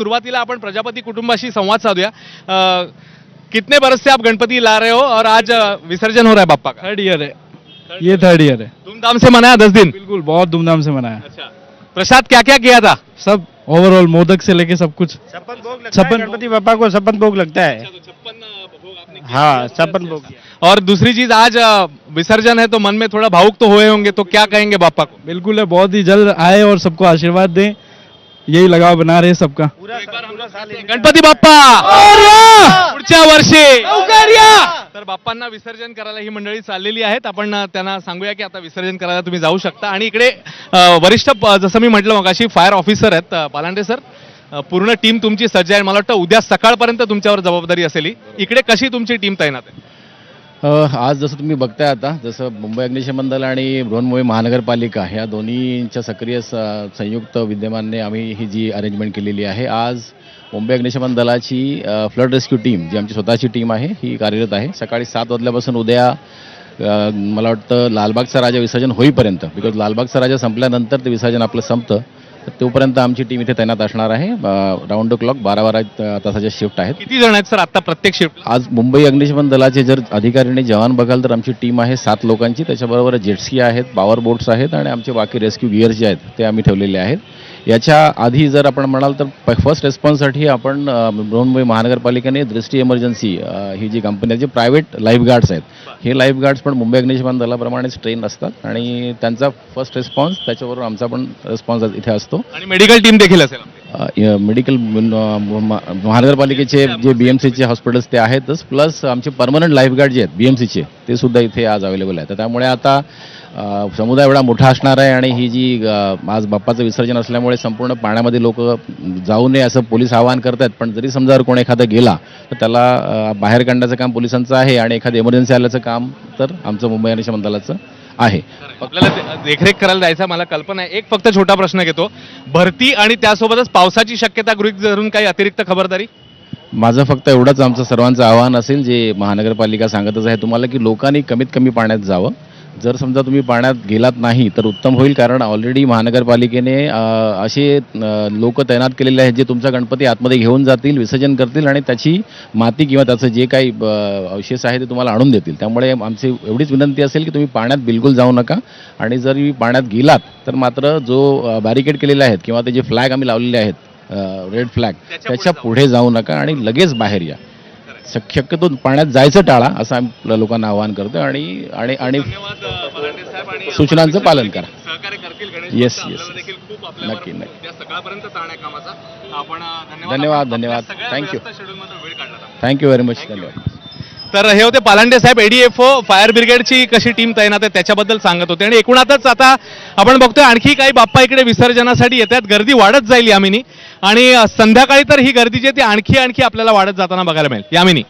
सुरुवातीला आपण प्रजापति कुटुंबाशी संवाद साधूया। कितने बरस से आप गणपति ला रहे हो और आज विसर्जन हो रहा है बाप्पा का? 3rd ईयर है, ये 3rd ईयर है। धूमधाम से मनाया 10 दिन? बिल्कुल, बहुत धूमधाम से मनाया। अच्छा, प्रसाद क्या क्या किया था? सब ओवरऑल मोदक से लेके सब कुछ। छप्पन भोग लगता है, गणपति बप्पा को 56 भोग लगता है। हाँ, 56 भोग। और दूसरी चीज, आज विसर्जन है तो मन में थोड़ा भावुक तो हुए होंगे, तो क्या कहेंगे बाप्पा को? बिल्कुल है, बहुत ही जल्द आए और सबको आशीर्वाद दें, यही लगाव बना रहे सबका। गणपती बाप्पा पुढच्या वर्षी तर बाप्पांना विसर्जन करायला ही मंडळी चाललेली आहेत। आपण त्यांना सांगूया की आता विसर्जन करायला तुम्ही जाऊ शकता। आणि इकडे वरिष्ठ जसं मी म्हटलं मगाशी फायर ऑफिसर आहेत पालांडे सर, पूर्ण टीम तुमची सज्ज आहे। मला वाटतं उद्या सकाळपर्यंत तुमच्यावर जबाबदारी असेल। इकडे कशी तुमची टीम तैनात आहे? आज जसं तुम्ही बघताय, आता जसं मुंबई अग्निशमन दल आणि बृहन्मुंबई महानगरपालिका ह्या दोन्हींच्या सक्रिय संयुक्त विद्यमानाने आम्ही ही जी अरेंजमेंट केलेली आहे। आज मुंबई अग्निशमन दलाची फ्लड रेस्क्यू टीम, जी आमची स्वतःची टीम आहे, ही कार्यरत आहे। सकाळी 7 वाजल्यापासून उद्या मला वाटतं लालबागचा राजा विसर्जन होईपर्यंत, बिकॉज लालबागचा राजा संपल्यानंतर ते विसर्जन आपलं संपतं, तर तोपर्यंत आमची टीम इथे तैनात असणार आहे। राऊंड द क्लॉक 12 तासाच्या शिफ्ट आहेत। किती जण आहेत सर आता प्रत्येक शिफ्ट? आज मुंबई अग्निशमन दलाचे जर अधिकारी आणि जवान बघाल तर आमची टीम आहे 7 लोकांची। त्याच्याबरोबर जेटस्की आहेत, पॉवर बोट्स आहेत आणि आमचे बाकी रेस्क्यू गिअर्स जे आहेत ते आम्ही ठेवलेले आहेत। याच्या आधी जर आपण म्हणाल तर फर्स्ट रिस्पॉन्ससाठी आपण बृहन्मुंबई महानगरपालिकेने दृष्टी इमर्जन्सी ही जी कंपनी आहे, जे प्रायव्हेट लाईफगार्ड्स आहेत, हे लाईफगार्ड्स पण मुंबई अग्निशमन दलाप्रमाणेच ट्रेन असतात आणि त्यांचा फर्स्ट रिस्पॉन्स, त्याच्याबरोबर आमचा पण रिस्पॉन्स इथे असतो। आणि मेडिकल टीम देखील असेल? मेडिकल महानगरपालिकेचे जे BMCचे हॉस्पिटल्स ते आहेतच, प्लस आमचे परमनंट लाईफगार्ड जे आहेत BMCचे, ते सुद्धा इथे आज अवेलेबल आहेत। त्यामुळे आता समुदाय एवढा मोठा असणार आहे आणि ही जी आज बाप्पाचं विसर्जन असल्यामुळे संपूर्ण पाण्यामध्ये लोक जाऊ नये असं पोलीस आवाहन करतात। पण जरी समजा जर कोणी एखादा गेला तर त्याला बाहेर काढण्याचं काम पोलिसांचं आहे आणि एखादी इमर्जन्सी आल्याचं काम तर आमचं मुंबई अग्निशमन दलाचं आहे। आपल्याला देखरेख करायला जायचं, मला कल्पना आहे। एक फक्त छोटा प्रश्न घेतो, भरती आणि त्यासोबतच पावसाची शक्यता गृहीत धरून काही अतिरिक्त खबरदारी? माझं फक्त एवढंच आमचं सर्वांचं आवाहन असेल, जे महानगरपालिका सांगतच आहे तुम्हाला, की लोकांनी कमीत कमी पाण्यात जावं। जर समजा तुम्ही पाण्यात गेलात नाही तर उत्तम होईल, कारण ऑलरेडी महानगरपालिकेने असे लोक तैनात केलेले आहेत जे तुमचा गणपती आतमध्ये घेऊन जातील, विसर्जन करतील आणि त्याची माती किंवा त्याचं जे काही अवशेष आहे ते तुम्हाला आणून देतील। त्यामुळे आमची एवढीच विनंती असेल की तुम्ही पाण्यात बिलकुल जाऊ नका आणि जर पाण्यात गेलात तर मात्र जो बॅरिकेड केलेले आहेत किंवा ते जे फ्लॅग आम्ही लावलेले आहेत रेड फ्लॅग, त्याच्या पुढे जाऊ नका आणि लगेच बाहेर या। शक्यतो पाण्यात जायचं टाळा असं आम्ही लोकांना आवाहन करतो आणि सूचनांचं पालन करा। येस येस, नक्की नक्की। धन्यवाद थँक्यू व्हेरी मच, धन्यवाद। तर हे होते पालांडे साहेब, ADFO फायर ब्रिगेडची कशी टीम तैनात आहे त्याच्याबद्दल सांगत होते। आणि एकूणातच आता आपण बघतोय आणखी काही बाप्पा इकडे विसर्जनासाठी येतात, गर्दी वाढत जाईल यामिनी, आणि संध्याकाळी तर ही गर्दी जी आहे ती आणखी आपल्याला वाढत जाताना बघायला मिळेल यामिनी।